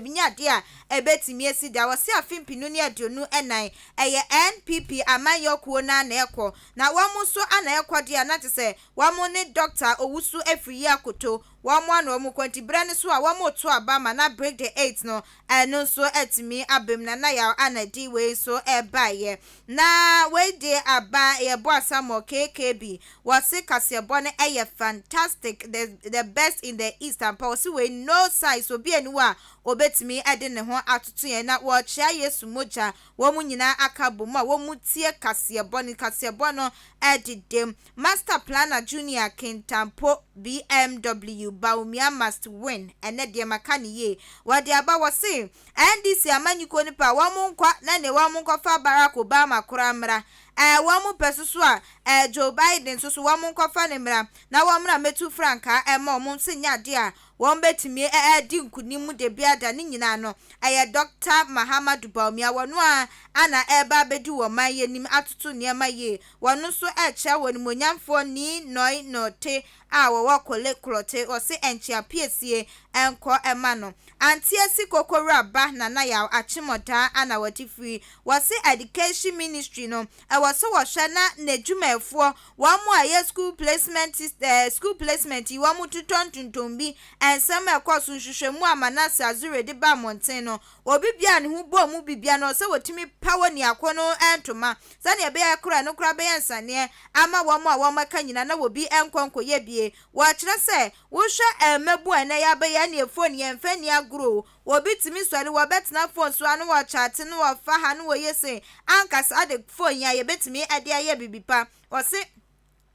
nya de a ebetimi esi da wase afimpinu ne adonu enan eye NPP amayokuo na eko na wamuso ana eko dia na te se wamo ne doctor owusu afiri akoto wɔn ano wɔn kwanti brɛ ne so a wɔn to aba ma na break the 8 no ɛno nso ɛtumi abem na ya anadi wei so ɛbaeɛ na wei de aba yɛbɔ asamo KKB wɔse Kasiebo no ɛyɛ fantastic the best in the east and power so we no size obi aniwa obetimi ɛde ne ho atoto yɛn na wɔkyea Yesu moja wɔn nyinaa aka bom a wɔn tie Kasiebo no ɛdedem master planner junior Kintampo BMW Baumia must win ɛnɛ deɛ maka ne ye wɔde aba wɔse NDC amanyiko nipa wɔn nkwa na ne wɔn nkɔfa Barack Obama koramra wɔn pɛsoso a Joe Biden so wɔn nkɔfa ne mra na wɔn mra metu franka ɛma wɔn nse nyade a wɔn betumi di nkunim de biada ne nyinaa no ɛyɛ Dr. Mahamadu Baumia wɔn a ana ɛba bedi wɔn man yenim atoto nneɛma ye wɔn nso ɛkyɛ wɔn monyamfoɔ ni noi note a wɔwɔ kole klote wɔse enchia piesie enko ɛma no antiesi kokoro aba na ya achimoda ana wɔte free wɔse education ministry no wɔse wɔhwɛ na n'edwumafoɔ wɔn mo a school placement yi wɔn mo tutontonton bi ensɛm ɛkɔ so nhwehwɛmu amanase azure de ba monten no obi bia ne ho bɔ mu bibia no sɛ wɔtumi pawo ni akono entoma sɛ ne be yakora no kora be yansane ama wɔn mo a wɔn maka nyina na wobi enkonko ye bie wɔkyerɛ sɛ wohwɛ mabu ene ya be ya ne phone ye mfa ni agro obi timi sɔre wɔbɛtena phone so anu wɔ chat no wɔ fa ha no wɔ yese ankasa de phone ya ye betimi ade aye bibipa wɔse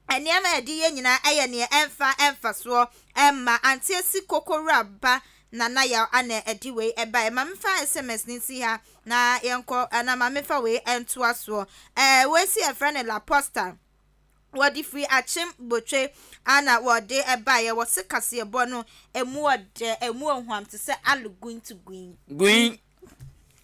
eniama edi ye nyina eye ne emfa so emma antiesi kokora ba na ya ana ediwe eba ma mfa SMS ni si ha na yenko na ma mefa we ento aso we si e friend la posta wodi free achim botwe ana wode eba ye wo se Kasiebo no emu ohwam te se alugun to green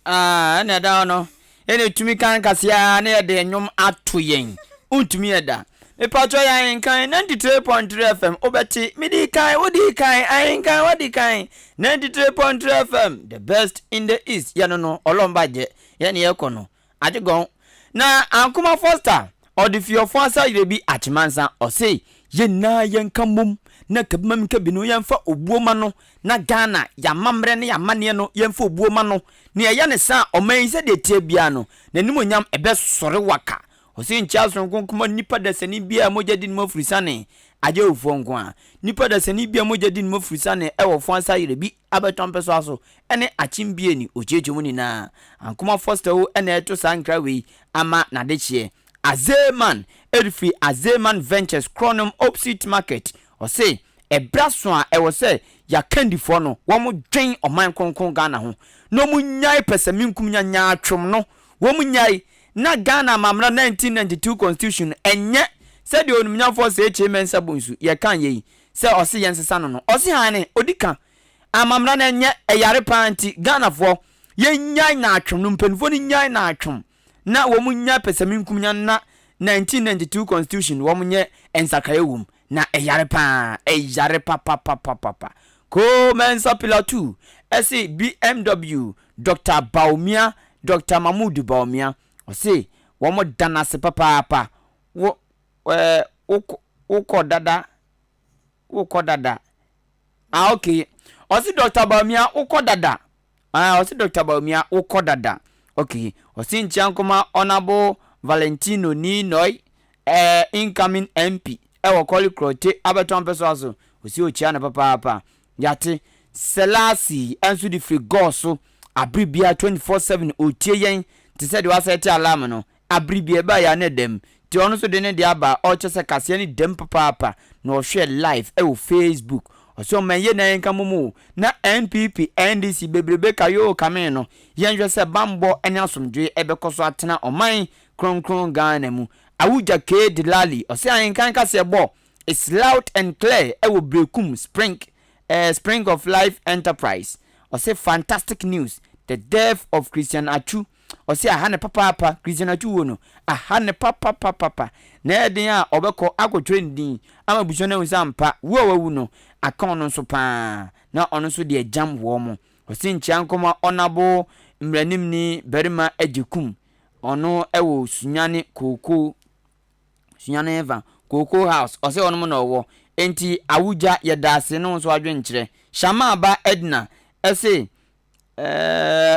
na da no ene tumi kan Kasia na ye de nwom ato yen untumi eda Epacho ya Ahenkan 93.3 FM obeti midi kai wodi kai Ahenkan wodi kai 93.3 FM the best in the east ya no olombaje ya ne yekono ajigon na ankuma foster odifio fonsa yirebi achimansa ose ye na yenkamum na kabimam kabino yemfa obuoma no na Ghana ya mamre ne ya mane no yemfa obuoma no ne ya ne sa oman se de tie bia no nanimonyam ebe sore waka Osi nchaso kuma nipa da sani bia moja di mo frisane aje ofo nko a nipa da sani bia moja di mo frisane e wo fonsa yirebi abeton peso aso ene achimbie ni ojeje mu ni na ankuma foster wo ene eto sankra we ama na de chie Azeman Edfree Azeman Ventures Chronom Opposite Market osi ebraso a e wo se ya kandifo no wo mo dwen oman kronkron Ghana ho no mu nyai pesaminkum nya atwom no wo mu nyai na Ghana mamra 1992 constitution enye said the onumnyafo se echemensa bonsu ye kan ye se osi yensesa no osi hane odika amamra na enye eyare panti Ghana fo ye nyai na atwom no mpanfo ni nyai na atwom na wo munya pesaminkum nya na 1992 constitution wo munye ensakaye wum na eyare pa ko mensa pillar 2 esi BMW Dr. Baumia Dr. Mamudu Baumia Osi womo dana se papa wo dada okay osi Dr. Baumia wo dada osi Dr. Baumia wo dada okay osi nchankoma honorable Valentino ni noi incoming MP wo koli krote abeton peso aso osi ochia na papa yate Selasi ensu di free goso abribia 24/7 otie yen ti said was set alarm no abribie ba ya ne dem ti ono so de ne dia ba o chese Kasia ni dem papa na o share live e o Facebook o so menye na enka mumu na NPP NDC bebrebe kayo kamen no yenhwe se bambo ene asomdwe e bekoso atena oman kronkron Ghana mu awuja ke dilali o se Ahenkan Kasiebo is loud and clear e wo brekum spring of life enterprise o say fantastic news the death of Christian Achu o say ahane papa Christian Achu wono ahane papa na eden a obekọ akotwendin ama buso na usampa wo no akon no so pa na ono so de jam wo mo o say nchiankoma onabo mranim ni berima ajikum ono ewo sunyane koko sunyane eva koko house o say ono mo na wo enti awuja yedase no so adwenkyere shama aba edna ese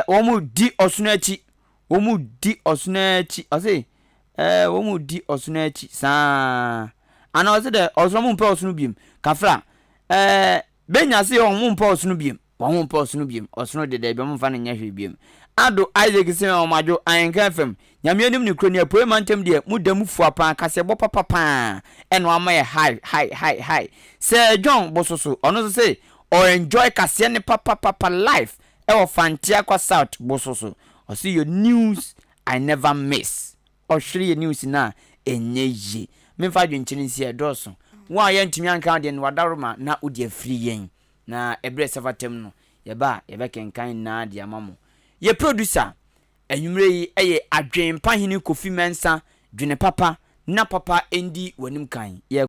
womu di osunachi ose womu di osunachi sa ana ose de osunu mpe osunu biem kafra benya se womu mpe osunu biem osunu de be mfa ne nyahwe biem ado Isaac se omajo Ahenkan FM nyamianim ni kroni apoe mantem de mudamu fuapa kasebo papa eno amaye high se John bososo ono se or enjoy kase ne papa life e fantia kwa south bososo o see your news I never miss o hwere your news na enyeje memfa dwenkyene nsi edoso wa ya ntimi anka de no wadaroma na odi afiri yen na ebre sevatem no yeba kenkan na de amamo ye producer enwumre yi eye adwen pahini Kofi Mensa dwene papa na papa endi wanim kan ye